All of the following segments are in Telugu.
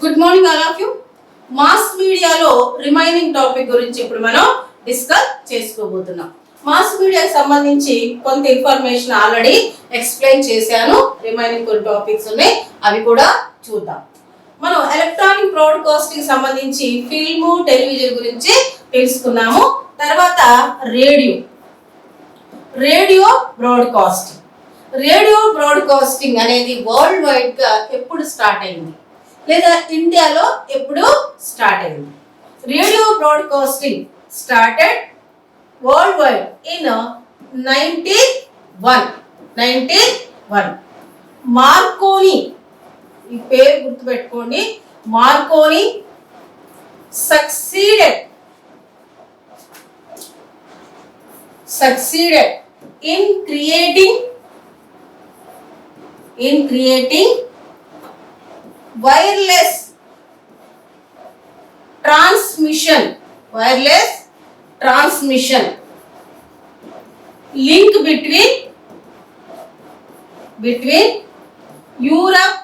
Good morning all of you. Mass మీడియాలో రిమైనింగ్ టాపిక్ గురించి ఇప్పుడు మనం డిస్కస్ చేసుకోబోతున్నాం. మాస్ మీడియాకి సంబంధించి కొంత ఇన్ఫర్మేషన్ ఆల్రెడీ ఎక్స్ప్లెయిన్ చేశాను. రిమైనింగ్ కొన్ని టాపిక్స్ ఉన్నాయి, అవి కూడా చూద్దాం. మనం ఎలక్ట్రానిక్ బ్రాడ్కాస్టింగ్ సంబంధించి ఫిల్ము, టెలివిజన్ గురించి తెలుసుకున్నాము. తర్వాత రేడియో బ్రాడ్కాస్టింగ్ అనేది వరల్డ్ వైడ్ గా ఎప్పుడు స్టార్ట్ అయింది, లేదా ఇండియాలో ఎప్పుడు స్టార్ట్ అయింది? Radio broadcasting started world wide in 1901. Marconi, ఈ పేరు గుర్తుపెట్టుకోండి, Marconi succeeded in creating wireless transmission link between Europe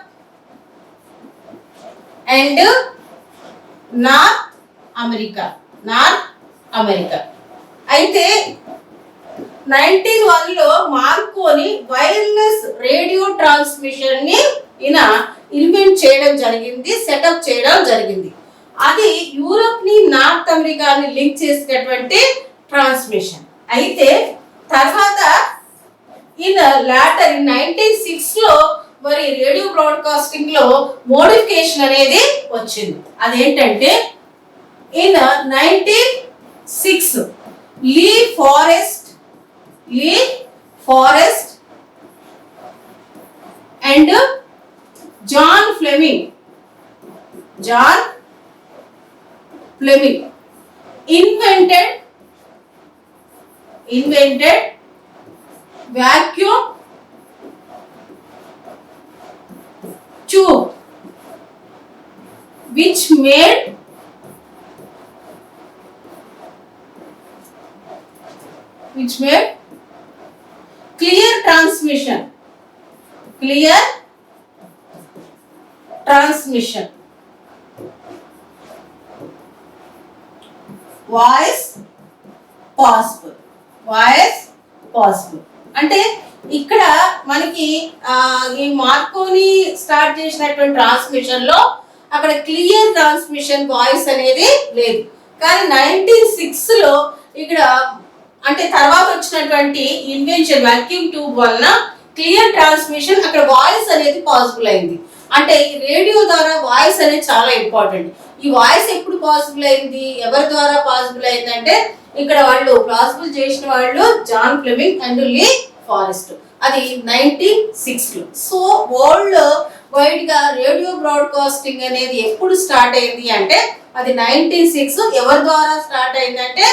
and North America. అయితే 1901లో మార్కోని వైర్లెస్ రేడియో ట్రాన్స్మిషన్ ని ఇన్వెంట్ చేయడం జరిగింది, సెటప్ చేయడం జరిగింది. అది యూరోప్ ని నార్త్ అమెరికాని లింక్ చేసినటువంటి ట్రాన్స్మిషన్. అయితే తర్వాత ఇన్ 1906 లో మరి రేడియో బ్రాడ్కాస్టింగ్ లో మోడిఫికేషన్ అనేది వచ్చింది. అదేంటంటే in 1906 Lee Forest and John Fleming invented vacuum tube which made clear transmission voice possible అంటే ఇక్కడ మనకి ఈ మార్కోని స్టార్ట్ చేసినటువంటి ట్రాన్స్మిషన్ లో అక్కడ క్లియర్ ట్రాన్స్మిషన్ వాయిస్ అనేది లేదు. కానీ 1906 లో ఇక్కడ అంటే తర్వాత వచ్చినటువంటి ఇన్వెన్షన్ వాక్యూమ్ ట్యూబ్ వలన క్లియర్ ట్రాన్స్మిషన్, అక్కడ వాయిస్ అనేది పాసిబుల్ అయింది. అంటే రేడియో ద్వారా వాయిస్ అనేది చాలా ఇంపార్టెంట్. ఈ వాయిస్ ఎప్పుడు పాసిబుల్ అయింది, ఎవరి ద్వారా పాసిబుల్ అయింది అంటే ఇక్కడ వాళ్ళు పాసిబుల్ చేసిన వాళ్ళు John Fleming and Lee Forest. అది 1906 లో. సో వరల్డ్ వైడ్ గా రేడియో బ్రాడ్కాస్టింగ్ అనేది ఎప్పుడు స్టార్ట్ అయింది అంటే అది 1906. ఎవరి ద్వారా స్టార్ట్ అయిందంటే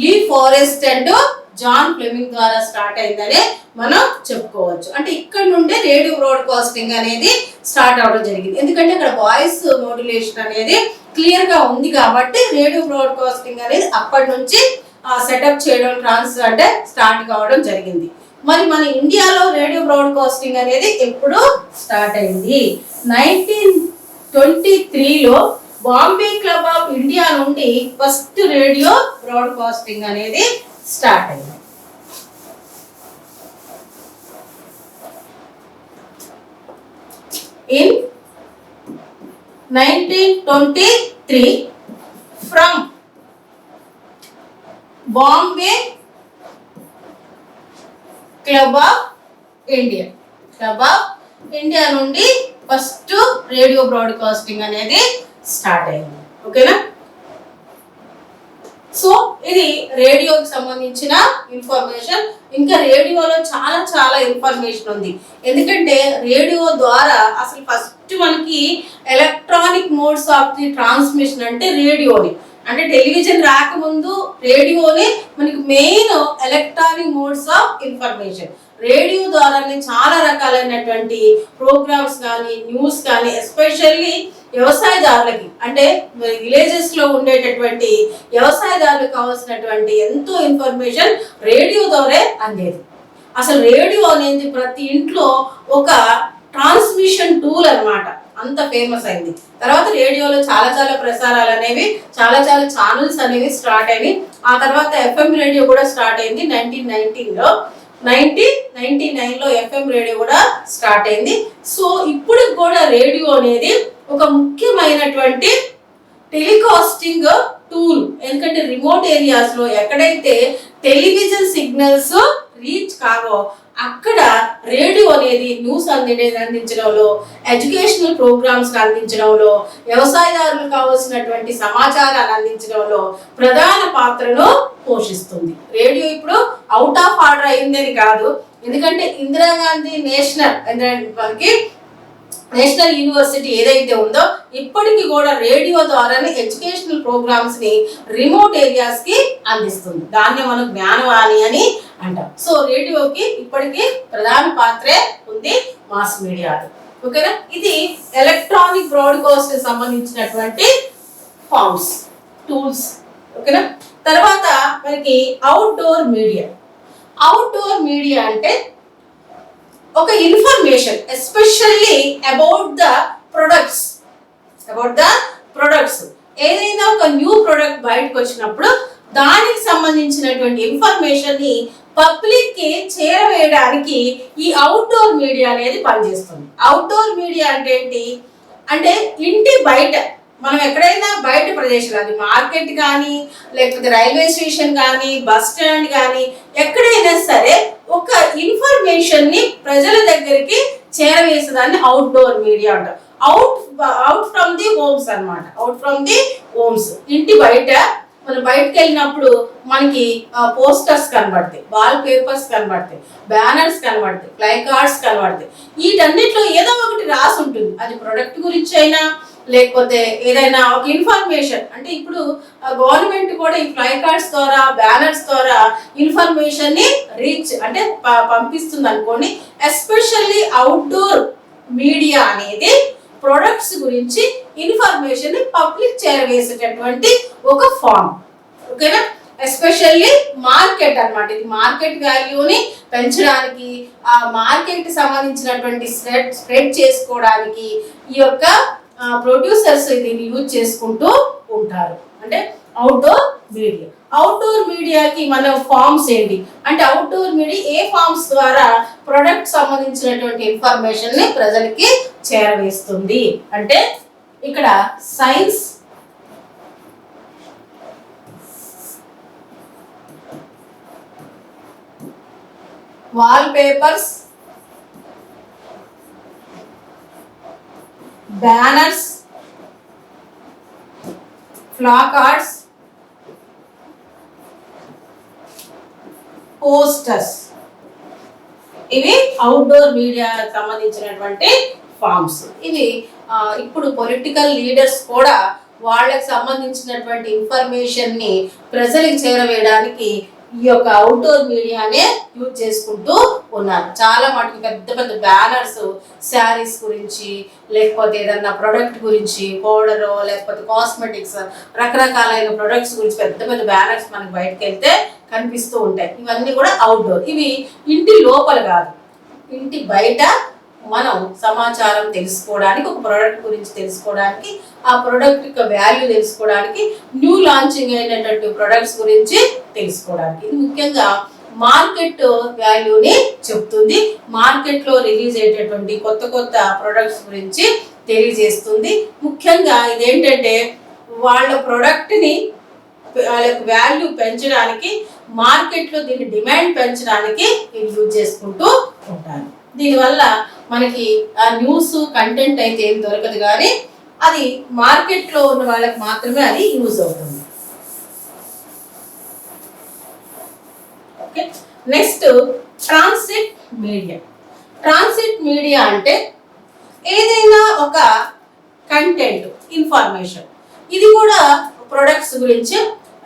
లీ ఫారెస్ట్ అండ్ జాన్ ఫ్లెమింగ్ ద్వారా స్టార్ట్ అయిందని మనం చెప్పుకోవచ్చు. అంటే ఇక్కడ నుండే రేడియో బ్రాడ్కాస్టింగ్ అనేది స్టార్ట్ అవడం జరిగింది. ఎందుకంటే ఇక్కడ వాయిస్ మోడ్యులేషన్ అనేది క్లియర్ గా ఉంది కాబట్టి రేడియో బ్రాడ్కాస్టింగ్ అనేది అప్పటి నుంచి సెటప్ చేయడం స్టార్ట్ కావడం జరిగింది. మరి మన ఇండియాలో రేడియో బ్రాడ్కాస్టింగ్ అనేది ఎప్పుడు స్టార్ట్ అయింది? 1923లో బాంబే క్లబ్ ఆఫ్ ఇండియా నుండి ఫస్ట్ రేడియో బ్రాడ్కాస్టింగ్ అనేది స్టార్ట్ అయింది. In 1923 from Bombay club of India నుండి ఫస్ట్ రేడియో బ్రాడ్కాస్టింగ్ అనేది స్టార్ట్ అయింది. ఓకేనా? సో ఇది రేడియోకి సంబంధించిన ఇన్ఫర్మేషన్. ఇంకా రేడియోలో చాలా ఇన్ఫర్మేషన్ ఉంది. ఎందుకంటే రేడియో ద్వారా అసలు ఫస్ట్ మనకి electronic modes of the transmission అంటే రేడియోని, అంటే టెలివిజన్ రాకముందు రేడియోని మనకి main electronic modes of information. Radio ద్వారానే చాలా రకాలైనటువంటి ప్రోగ్రామ్స్ కానీ న్యూస్ కానీ ఎస్పెషల్లీ వ్యవసాయదారులకి అంటే విలేజెస్ లో ఉండేటటువంటి వ్యవసాయదారులకు కావాల్సినటువంటి ఎంతో ఇన్ఫర్మేషన్ రేడియో ద్వారా అందేది. అసలు రేడియో అనేది ప్రతి ఇంట్లో ఒక ట్రాన్స్మిషన్ టూల్ అన్నమాట. అంత ఫేమస్ అయింది. తర్వాత రేడియోలో చాలా చాలా ప్రసారాలు అనేవి చాలా చాలా ఛానల్స్ అనేవి స్టార్ట్ అయినాయి. ఆ తర్వాత ఎఫ్ఎం రేడియో కూడా స్టార్ట్ అయింది 1919లో. 1999లో ఎఫ్ఎం రేడియో కూడా స్టార్ట్ అయింది. సో ఇప్పుడు కూడా రేడియో అనేది ఒక ముఖ్యమైనటువంటి టెలికాస్టింగ్ టూల్. ఎందుకంటే రిమోట్ ఏరియాస్ లో ఎక్కడైతే టెలివిజన్ సిగ్నల్స్ రీచ్ కావో అక్కడ రేడియో అనేది న్యూస్ అందించడంలో, ఎడ్యుకేషనల్ ప్రోగ్రామ్స్ అందించడంలో, వ్యవసాయదారులకు కావాల్సినటువంటి సమాచారాలు అందించడంలో ప్రధాన పాత్రను పోషిస్తుంది. రేడియో ఇప్పుడు అవుట్ ఆఫ్ ఆర్డర్ అయిందని కాదు, ఎందుకంటే ఇందిరాగాంధీ నేషనల్ యూనివర్సిటీ ఏదైతే ఉందో ఇప్పటికీ కూడా రేడియో ద్వారానే ఎడ్యుకేషనల్ ప్రోగ్రామ్స్ ని రిమోట్ ఏరియాస్ కి అందిస్తుంది. దాన్ని మనం జ్ఞానవాణి అని అంటాం. సో రేడియోకి ఇప్పటికీ ప్రధాన పాత్రే ఉంది మాస్ మీడియాలో. ఓకేనా, ఇది ఎలక్ట్రానిక్ బ్రాడ్కాస్ట్ సంబంధించినటువంటి ఫార్మ్స్, టూల్స్. ఓకేనా, తర్వాత మనకి అవుట్డోర్ మీడియా. అవుట్డోర్ మీడియా అంటే ఒక information especially about the products. ఏదైనా ఒక న్యూ ప్రొడక్ట్ బయటకు వచ్చినప్పుడు దానికి సంబంధించినటువంటి ఇన్ఫర్మేషన్ ని పబ్లిక్ కి చేరవేయడానికి ఈ అవుట్డోర్ మీడియా అనేది పనిచేస్తుంది. అవుట్డోర్ మీడియా అంటే ఏంటి అంటే ఇంటి బయట మనం ఎక్కడైనా బయట ప్రదేశాలు, అది మార్కెట్ కానీ లేకపోతే రైల్వే స్టేషన్ కానీ బస్ స్టాండ్ కానీ ఎక్కడైనా సరే ఒక ఇన్ఫర్మేషన్ ని ప్రజల దగ్గరికి చేరవేసేదాన్ని అవుట్డోర్ మీడియా అంటారు. అవుట్ ఫ్రమ్ ది హోమ్స్ అన్నమాట. అవుట్ ఫ్రమ్ ది హోమ్స్, ఇంటి బయట మనం బయటకు వెళ్ళినప్పుడు మనకి పోస్టర్స్ కనబడతాయి, వాల్ పేపర్స్ కనబడతాయి, బ్యానర్స్ కనబడతాయి, ఫ్లై కార్డ్స్ కనబడతాయి. వీటన్నిటిలో ఏదో ఒకటి రాసి ఉంటుంది. అది ప్రొడక్ట్ గురించి అయినా లేకపోతే ఏదైనా ఒక ఇన్ఫర్మేషన్. అంటే ఇప్పుడు గవర్నమెంట్ కూడా ఈ ఫ్లై కార్డ్స్ ద్వారా, బ్యానర్స్ ద్వారా ఇన్ఫర్మేషన్ ని రీచ్ అంటే పంపిస్తుంది అనుకోండి. ఎస్పెషల్లీ అవుట్డోర్ మీడియా అనేది ప్రొడక్ట్స్ గురించి ఇన్ఫర్మేషన్ పబ్లిక్ చేరవేసేటటువంటి ఒక ఫామ్. ఓకేనా, ఎస్పెషల్లీ మార్కెట్ అన్నమాట. ఇది మార్కెట్ వాల్యూని పెంచడానికి, ఆ మార్కెట్ సంబంధించినటువంటి స్ప్రెడ్ చేసుకోవడానికి ఈ యొక్క ప్రొడ్యూసర్స్ దీన్ని యూజ్ చేసుకుంటూ ఉంటారు. అంటే అవుట్డోర్ మీడియా. అవుట్డోర్ మీడియాకి మన ఫార్మ్స్ ఏంటి అంటే అవుట్డోర్ మీడియా ఏ ఫార్మ్స్ ద్వారా ప్రొడక్ట్ సంబంధించినటువంటి ఇన్ఫర్మేషన్ ని ప్రజలకి చేరవేస్తుంది అంటే ఇక్కడ signs, wall papers, banners, placards, posters, ఇవి అవుట్డోర్ మీడియా సంబంధించినటువంటి ఫార్మ్స్. ఇవి ఇప్పుడు పొలిటికల్ లీడర్స్ కూడా వాళ్ళకి సంబంధించినటువంటి ఇన్ఫర్మేషన్ ని ప్రజలకు చేరవేయడానికి ఈ యొక్క అవుట్డోర్ మీడియానే యూజ్ చేసుకుంటూ ఉన్నారు. చాలా మటుకు పెద్ద పెద్ద బ్యానర్స్ శారీస్ గురించి, లేకపోతే ఏదన్నా ప్రొడక్ట్ గురించి, పౌడర్ లేకపోతే కాస్మెటిక్స్, రకరకాలైన ప్రొడక్ట్స్ గురించి పెద్ద పెద్ద బ్యానర్స్ మనకి బయటకు వెళ్తే కనిపిస్తూ ఉంటాయి. ఇవన్నీ కూడా అవుట్డోర్. ఇవి ఇంటి లోపల కాదు, ఇంటి బయట మనం సమాచారం తెలుసుకోవడానికి, ఒక ప్రోడక్ట్ గురించి తెలుసుకోవడానికి, ఆ ప్రోడక్ట్ యొక్క వాల్యూ తెలుసుకోవడానికి, న్యూ లాంచింగ్ అయినటువంటి ప్రొడక్ట్స్ గురించి తెలుసుకోవడానికి. ఇది ముఖ్యంగా మార్కెట్ వాల్యూని చెప్తుంది. మార్కెట్లో రిలీజ్ అయ్యేటటువంటి కొత్త కొత్త ప్రొడక్ట్స్ గురించి తెలియజేస్తుంది. ముఖ్యంగా ఇదేంటంటే వాళ్ళ ప్రోడక్ట్ని వాళ్ళ వాల్యూ పెంచడానికి, మార్కెట్లో దీని డిమాండ్ పెంచడానికి ఇది యూజ్ చేసుకుంటూ ఉంటారు. దీనివల్ల మనకి ఆ న్యూస్ కంటెంట్ అయితే ఏం దొరకదు, కానీ అది మార్కెట్లో ఉన్న వాళ్ళకి మాత్రమే అది యూజ్ అవుతుంది. Okay, next transit media. Transit media అంటే ఏదైనా ఒక కంటెంట్, ఇన్ఫర్మేషన్, ఇది కూడా ప్రొడక్ట్స్ గురించి,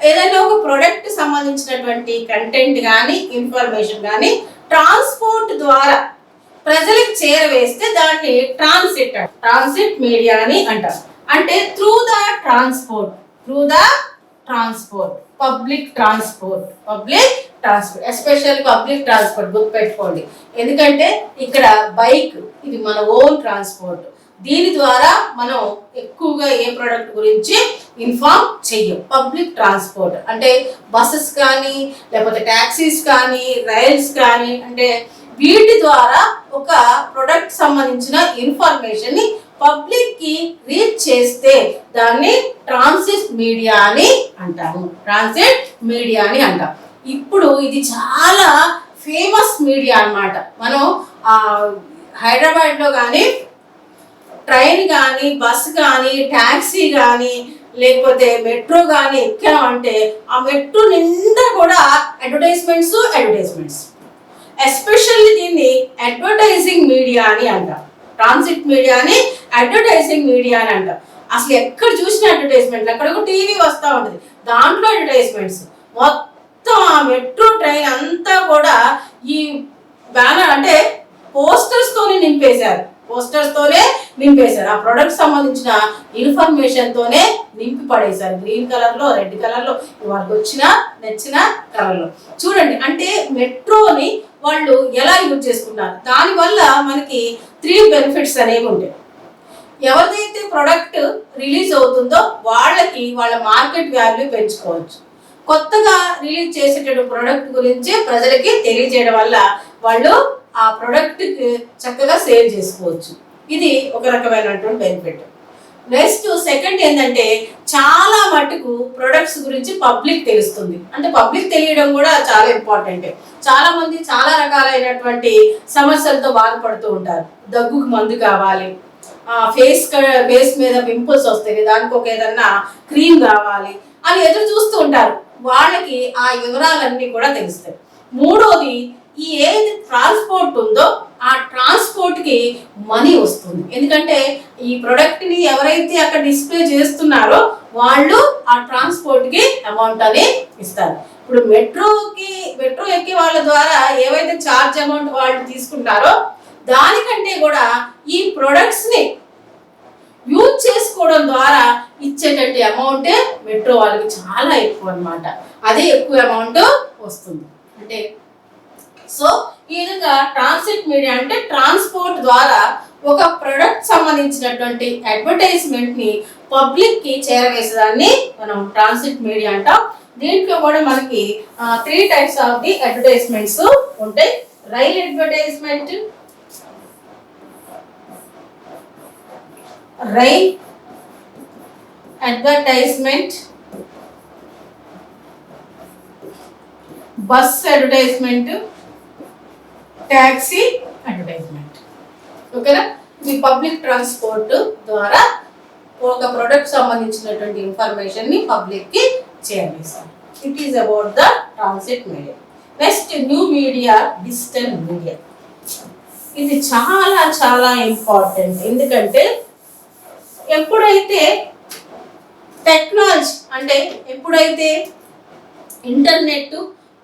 ఏదైనా ఒక ప్రొడక్ట్ సంబంధించినటువంటి కంటెంట్ కానీ ఇన్ఫర్మేషన్ కానీ ట్రాన్స్పోర్ట్ ద్వారా ప్రజలకు చేరవేస్తే దాన్ని ట్రాన్సిట్ మీడియా అని అంటారు. అంటే through the transport, public transport, especial public transport గుర్తుపెట్టుకోండి. ఎందుకంటే ఇక్కడ బైక్ ఇది మన ఓన్ ట్రాన్స్పోర్ట్, దీని ద్వారా మనం ఎక్కువగా ఏ ప్రోడక్ట్ గురించి ఇన్ఫార్మ్ చెయ్యం. పబ్లిక్ ట్రాన్స్పోర్ట్ అంటే బస్సెస్ కానీ లేకపోతే ట్యాక్సీస్ కానీ రైల్స్ కానీ అంటే వీటి ద్వారా ఒక ప్రొడక్ట్ సంబంధించిన ఇన్ఫర్మేషన్ ని పబ్లిక్ కి రీచ్ చేస్తే దాన్ని ట్రాన్సిట్ మీడియా అని అంటాము. ట్రాన్సిట్ మీడియా అని అంటాం. ఇప్పుడు ఇది చాలా ఫేమస్ మీడియా అన్నమాట. మనం హైదరాబాద్లో కానీ ట్రైన్ కానీ బస్ కానీ ట్యాక్సీ కానీ లేకపోతే మెట్రో కానీ ఎక్కామంటే ఆ మెట్రో నిండా కూడా అడ్వర్టైజ్మెంట్స్ ఎస్పెషల్లీ దీన్ని అడ్వర్టైజింగ్ మీడియా అని అంటాం. ట్రాన్సిట్ మీడియాని అడ్వర్టైజింగ్ మీడియా అని అంటాం. అసలు ఎక్కడ చూసిన అడ్వర్టైజ్మెంట్లు, అక్కడ ఒక టీవీ వస్తూ ఉంటుంది, దాంట్లో అడ్వర్టైజ్మెంట్స్. మొత్తం ఆ మెట్రో ట్రైన్ అంతా కూడా ఈ బ్యానర్ అంటే పోస్టర్స్తోనే నింపేశారు. ఆ ప్రొడక్ట్ సంబంధించిన ఇన్ఫర్మేషన్తోనే నింపి పడేశారు. గ్రీన్ కలర్లో, రెడ్ కలర్లో, వాళ్ళకి నచ్చిన కలర్లో. చూడండి, అంటే మెట్రోని వాళ్ళు ఎలా యూజ్ చేసుకుంటారు. దానివల్ల మనకి 3 బెనిఫిట్స్ అనేవి ఉంటాయి. ఎవరిదైతే ప్రొడక్ట్ రిలీజ్ అవుతుందో వాళ్ళ మార్కెట్ వాల్యూ పెంచుకోవచ్చు. కొత్తగా రిలీజ్ చేసేటటువంటి ప్రొడక్ట్ గురించి ప్రజలకి తెలియజేయడం వల్ల వాళ్ళు ఆ ప్రొడక్ట్ చక్కగా సేల్ చేసుకోవచ్చు. ఇది ఒక రకమైనటువంటి బెనిఫిట్. నెక్స్ట్ సెకండ్ ఏంటంటే చాలా మటుకు ప్రొడక్ట్స్ గురించి పబ్లిక్ తెలుస్తుంది. అంటే పబ్లిక్ తెలియడం కూడా చాలా ఇంపార్టెంట్. చాలా మంది చాలా రకాలైనటువంటి సమస్యలతో బాధపడుతూ ఉంటారు. దగ్గుకు మందు కావాలి, ఫేస్ మీద పింపుల్స్ వస్తాయి, దానికి ఒక ఏదన్నా క్రీమ్ కావాలి అని ఎదురు చూస్తూ ఉంటారు. వాళ్ళకి ఆ వివరాలన్నీ కూడా తెలుస్తాయి. మూడోది, ఈ ఏది ట్రాన్స్పోర్ట్ ఉందో ఆ ట్రాన్స్పోర్ట్ కి మనీ వస్తుంది. ఎందుకంటే ఈ ప్రొడక్ట్ ని ఎవరైతే అక్కడ డిస్ప్లే చేస్తున్నారో వాళ్ళు ఆ ట్రాన్స్పోర్ట్ కి అమౌంట్ అని ఇస్తారు. ఇప్పుడు మెట్రో ఎక్కే వాళ్ళ ద్వారా ఏవైతే ఛార్జ్ అమౌంట్ వాళ్ళు తీసుకుంటారో దానికంటే కూడా ఈ ప్రొడక్ట్స్ ని యూజ్ చేసుకోవడం ద్వారా ఇచ్చేటట్టు అమౌంట్ మెట్రో వాళ్ళకి చాలా ఎక్కువ అన్నమాట. అదే ఎక్కువ అమౌంట్ వస్తుంది. అంటే సో ఈ విధంగా ట్రాన్సిట్ మీడియా అంటే ట్రాన్స్పోర్ట్ ద్వారా ఒక ప్రొడక్ట్ సంబంధించినటువంటి అడ్వర్టైజ్మెంట్ ని పబ్లిక్ కి చేరవేసేదాన్ని మనం ట్రాన్సిట్ మీడియా అంటాం. దీంట్లో కూడా మనకి 3 టైప్స్ ఆఫ్ ది అడ్వర్టైజ్మెంట్స్ ఉంటాయి. Rail advertisement, bus advertisement, taxi advertisement. ఓకేనా? ఈ పబ్లిక్ ట్రాన్స్పోర్ట్ ద్వారా ఒక ప్రొడక్ట్ సంబంధించినటువంటి ఇన్ఫర్మేషన్ ని పబ్లిక్ కి చేరవేస్తాం. It is about the transit media. Next new media, digital media. ఇది చాలా చాలా ఇంపార్టెంట్. ఎందుకంటే ఎప్పుడైతే టెక్నాలజీ అంటే ఎప్పుడైతే ఇంటర్నెట్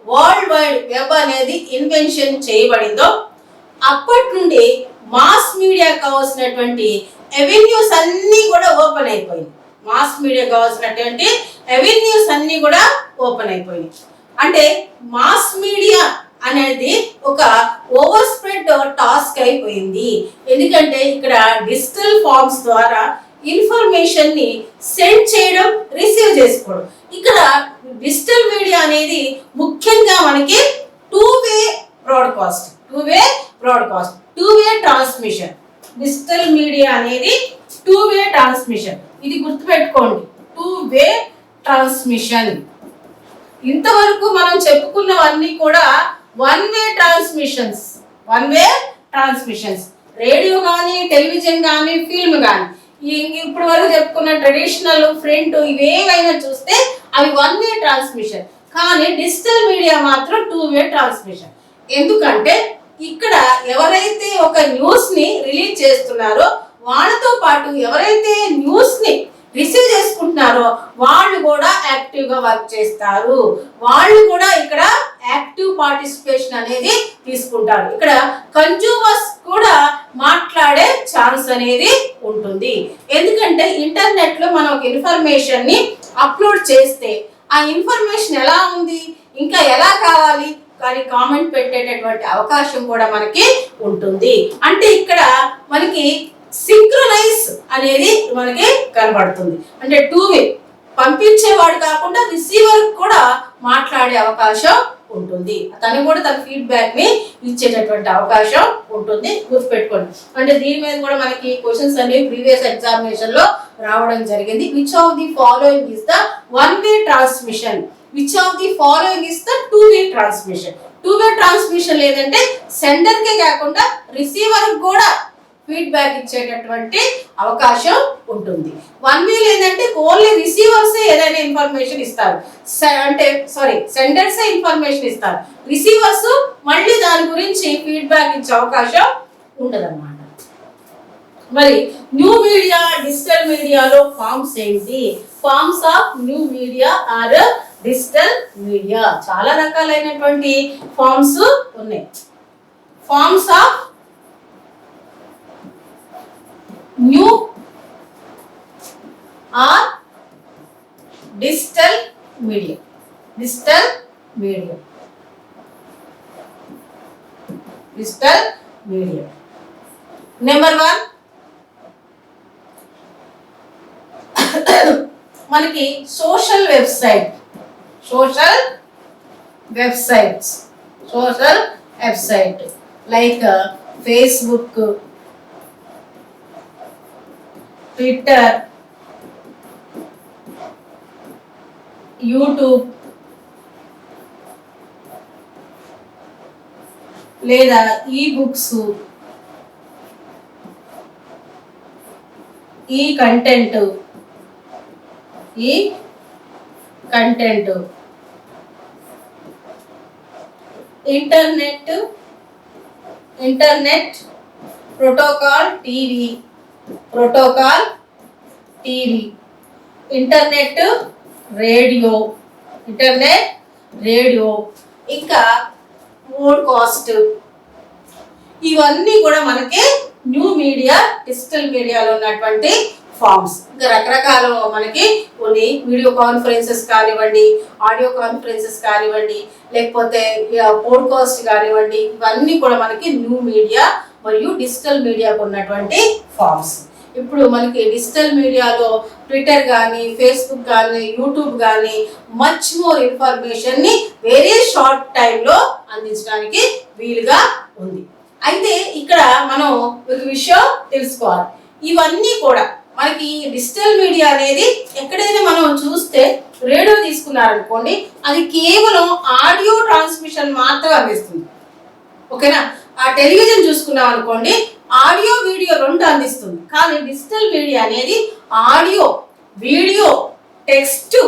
వరల్డ్ వైడ్ వెబ్ అనేది ఇన్వెన్షన్ చేయబడిందో అప్పటి నుండి మాస్ మీడియా కావాల్సినటువంటి అవెన్యూస్ అన్నీ కూడా ఓపెన్ అయిపోయింది. అంటే మాస్ మీడియా అనేది ఒక ఓవర్ స్ప్రెడ్ టాస్క్ అయిపోయింది. ఎందుకంటే ఇక్కడ డిజిటల్ ఫార్మ్స్ ద్వారా ఇన్ఫర్మేషన్ ని సెండ్ చేయడం, రిసీవ్ చేసుకోవడం. ఇక్కడ డిజిటల్ మీడియా అనేది ముఖ్యంగా మనకి two way transmission. Digital media అనేది టూ వే ట్రాన్స్మిషన్. ఇది గుర్తుపెట్టుకోండి, టూ వే ట్రాన్స్మిషన్. ఇంతవరకు మనం చెప్పుకున్నవన్నీ కూడా వన్ వే ట్రాన్స్మిషన్స్. రేడియో కానీ, టెలివిజన్ కానీ, ఫిల్మ్ కానీ, ఇప్పుడు వరకు చెప్పుకున్న ట్రెడిషనల్ ప్రింట్ ఇవేవైనా చూస్తే అవి వన్ వే ట్రాన్స్మిషన్. కానీ డిజిటల్ మీడియా మాత్రం టూ వే ట్రాన్స్మిషన్. ఎందుకంటే ఇక్కడ ఎవరైతే ఒక న్యూస్ ని రిలీజ్ చేస్తున్నారో వాళ్ళతో పాటు ఎవరైతే న్యూస్ ని రిసీవ్ చేసుకుంటున్నారో వాళ్ళు కూడా యాక్టివ్ గా వర్క్ చేస్తారు. వాళ్ళు కూడా ఇక్కడ యాక్టివ్ పార్టిసిపేషన్ అనేది తీసుకుంటారు. ఇక్కడ కన్జ్యూమర్స్ కూడా మాట్లాడే ఛాన్స్ అనేది ఉంటుంది. ఎందుకంటే ఇంటర్నెట్ లో మనం ఒక ఇన్ఫర్మేషన్ ని అప్లోడ్ చేస్తే ఆ ఇన్ఫర్మేషన్ ఎలా ఉంది, ఇంకా ఎలా కావాలి కానీ కామెంట్ పెట్టేటటువంటి అవకాశం కూడా మనకి ఉంటుంది. అంటే ఇక్కడ మనకి సింక్రనైజ్ అనేది మనకి కనబడుతుంది. అంటే టూ వే, పంపించేవాడు కాకుండా రిసీవర్ కూడా మాట్లాడే అవకాశం ఉంటుంది. తను కూడా తన ఫీడ్బ్యాక్ ని ఇచ్చేటటువంటి అవకాశం ఉంటుంది. గుర్తుపెట్టుకోండి. అంటే దీని మీద కూడా మనకి క్వశ్చన్స్ అనేవి ప్రీవియస్ ఎగ్జామినేషన్ లో రావడం జరిగింది. Which of the following is the one way transmission, which of the following is the two way transmission. Two way transmission లేదంటే సెండర్ కే కాకుండా రిసీవర్ కూడా ఫీడ్బ్యాక్ ఇచ్చేటటువంటి అవకాశం ఉంటుంది. వన్ వే ఏంటంటే ఓన్లీ రిసీవర్స్ ఏదైనా ఇన్ఫర్మేషన్ ఇస్తారు, అంటే సెండర్స్ ఇన్ఫర్మేషన్ ఇస్తారు, రిసీవర్స్ మళ్ళీ దాని గురించి ఫీడ్బ్యాక్ ఇచ్చే అవకాశం ఉండదన్నమాట. మరి న్యూ మీడియా డిజిటల్ మీడియాలో ఫార్మ్స్ ఏంటి? Forms of new media are digital media. చాలా రకాలైనటువంటి ఫార్మ్స్ ఉన్నాయి. Forms of new or digital media. Digital media, digital media. Number 1 మనకి social website, social website like Facebook, Twitter, YouTube లేదా e books, e content internet protocol TV, internet radio, ఇంకా పోడ్కాస్ట్. ఇవన్నీ కూడా మనకి న్యూ మీడియా డిజిటల్ మీడియాలో ఉన్నటువంటి ఫార్మ్స్. ఇంకా రకరకాల మనకి కొన్ని వీడియో కాన్ఫరెన్సెస్ కానివ్వండి, ఆడియో కాన్ఫరెన్సెస్ కానివ్వండి, లేకపోతే పోడ్కాస్ట్ కానివ్వండి, ఇవన్నీ కూడా మనకి న్యూ మీడియా మరియు డిజిటల్ మీడియాకు ఉన్నటువంటి ఫార్మ్స్. ఇప్పుడు మనకి డిజిటల్ మీడియాలో ట్విట్టర్ కానీ, ఫేస్బుక్ కానీ, యూట్యూబ్ కానీ మచ్ మోర్ ఇన్ఫర్మేషన్ ని వెరీ షార్ట్ టైంలో అందించడానికి వీలుగా ఉంది. అయితే ఇక్కడ మనం ఒక విషయం తెలుసుకోవాలి. ఇవన్నీ కూడా మనకి డిజిటల్ మీడియా అనేది ఎక్కడైనా మనం చూస్తే రేడియో తీసుకున్నారనుకోండి, అది కేవలం ఆడియో ట్రాన్స్మిషన్ మాత్రమే అందిస్తుంది. ఓకేనా? ఆ టెలివిజన్ చూసుకున్నాం అనుకోండి, ఆడియో వీడియో రెండు అందిస్తుంది. కానీ డిజిటల్ మీడియా అనేది audio, video, text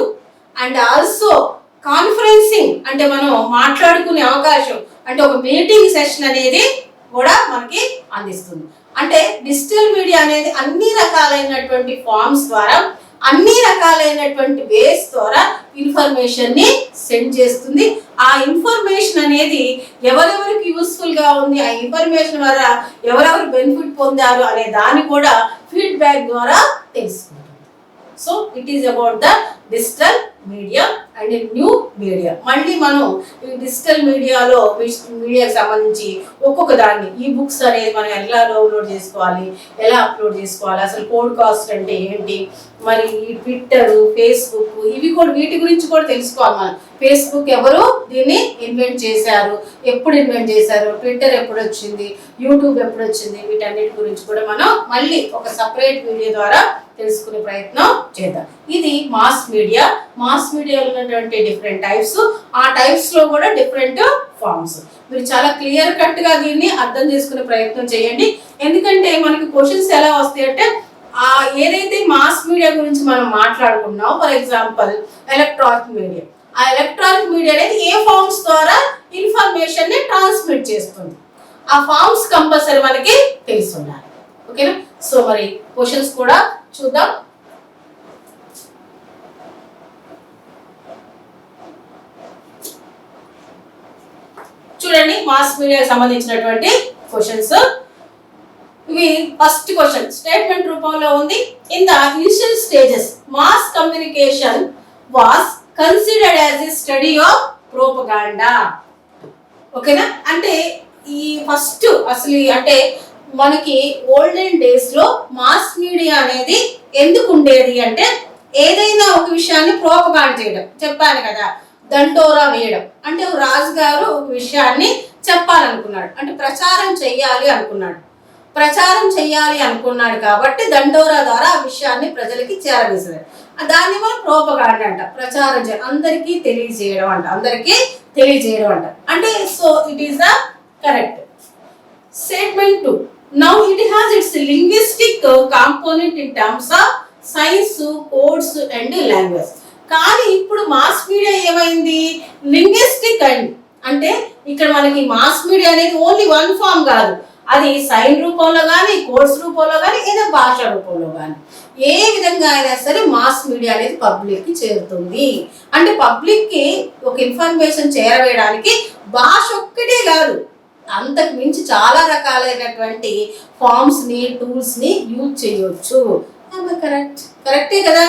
and also conferencing, అంటే మనం మాట్లాడుకునే అవకాశం, అంటే ఒక మీటింగ్ సెషన్ అనేది కూడా మనకి అందిస్తుంది. అంటే డిజిటల్ మీడియా అనేది అన్ని రకాలైనటువంటి ఫార్మ్స్ ద్వారా, అన్ని రకాలైనటువంటి వేస్ ద్వారా ఇన్ఫర్మేషన్ ని సెండ్ చేస్తుంది. ఆ ఇన్ఫర్మేషన్ అనేది ఎవరెవరికి యూస్ఫుల్ గా ఉంది, ఆ ఇన్ఫర్మేషన్ ద్వారా ఎవరెవరు బెనిఫిట్ పొందారు అనే దాన్ని కూడా ఫీడ్బ్యాక్ ద్వారా తెలుసుకుంటుంది. So it is about the digital media and new media. మళ్ళీ మనం ఈ డిజిటల్ మీడియాకి సంబంధించి ఒక్కొక్క దాన్ని, ఈ బుక్స్ అనేది మనం ఎలా డౌన్లోడ్ చేసుకోవాలి, ఎలా అప్లోడ్ చేసుకోవాలి, అసలు పోడ్కాస్ట్ అంటే ఏంటి, మరి ఈ ట్విట్టర్, ఫేస్బుక్, ఇవి కూడా వీటి గురించి కూడా తెలుసుకోవాలి మనం. ఫేస్బుక్ ఎవరు దీన్ని ఇన్వెంట్ చేశారు, ఎప్పుడు ఇన్వెంట్ చేశారు, ట్విట్టర్ ఎప్పుడు వచ్చింది, యూట్యూబ్ ఎప్పుడు వచ్చింది, వీటన్నిటి గురించి కూడా మనం మళ్ళీ ఒక సపరేట్ వీడియో ద్వారా తెలుసుకునే ప్రయత్నం చేద్దాం. ఇది మాస్ మీడియాలో ఉన్నటువంటి డిఫరెంట్ టైప్స్, ఆ టైప్స్ లో కూడా డిఫరెంట్ ఫార్మ్స్. మీరు చాలా క్లియర్ కట్ గా దీన్ని అర్థం చేసుకునే ప్రయత్నం చేయండి. ఎందుకంటే మనకి క్వశ్చన్స్ ఎలా వస్తాయి అంటే, ఏదైతే మాస్ మీడియా గురించి మనం మాట్లాడుకున్నాం, ఫర్ ఎగ్జాంపుల్ ఎలక్ట్రానిక్ మీడియా, ఆ ఎలక్ట్రానిక్ మీడియా అనేది ఏ ఫార్మ్స్ ద్వారా ఇన్ఫర్మేషన్ ని ట్రాన్స్మిట్ చేస్తుంది, ఆ ఫార్మ్స్ కంపల్సరీ మనకి తెలిసి ఉండాలి. ఓకేనా? సో మరి క్వశ్చన్స్ కూడా చూద్దాం. చూడండి, మాస్ మీడియాకి సంబంధించినటువంటి క్వశ్చన్స్ ఇవి. ఫస్ట్ క్వశ్చన్ స్టేట్మెంట్ రూపంలో ఉంది. In the initial stages mass communication was considered as a study of propaganda. ఓకేనా? అంటే ఈ ఫస్ట్ అసలు అంటే మనకి ఓల్డెన్ డేస్లో మాస్ మీడియా అనేది ఎందుకు ఉండేది అంటే ఏదైనా ఒక విషయాన్ని ప్రోపగాండ్ చేయడం, చెప్పాను కదా, దండోరా వేయడం. అంటే రాజుగారు ఒక విషయాన్ని చెప్పాలనుకున్నాడు, అంటే ప్రచారం చెయ్యాలి అనుకున్నాడు కాబట్టి దండోరా ద్వారా ఆ విషయాన్ని ప్రజలకి చేరవేశాడు. దాన్ని మనం ప్రోపగాండ్ అంట, ప్రచారం అందరికీ తెలియజేయడం అంట. అంటే so it is the correct. Statement 2. Now it has its linguistic component in terms of science, codes and language. కానీ ఇప్పుడు మాస్ మీడియా ఏమైంది, లింగ్విస్టిక్ అండ్ అంటే ఇక్కడ మనకి మాస్ మీడియా అనేది ఓన్లీ వన్ ఫామ్ కాదు, అది సైన్ రూపంలో కానీ, కోడ్స్ రూపంలో కానీ, ఏదో భాష రూపంలో కానీ, ఏ విధంగా అయినా సరే మాస్ మీడియా అనేది పబ్లిక్కి చేరుతుంది. అంటే పబ్లిక్కి ఒక ఇన్ఫర్మేషన్ చేరవేయడానికి భాష ఒక్కటే కాదు, అంతకు మించి చాలా రకాలైనటువంటి ఫార్మ్స్ని, టూల్స్ని యూజ్ చేయొచ్చు. కరెక్టే కదా.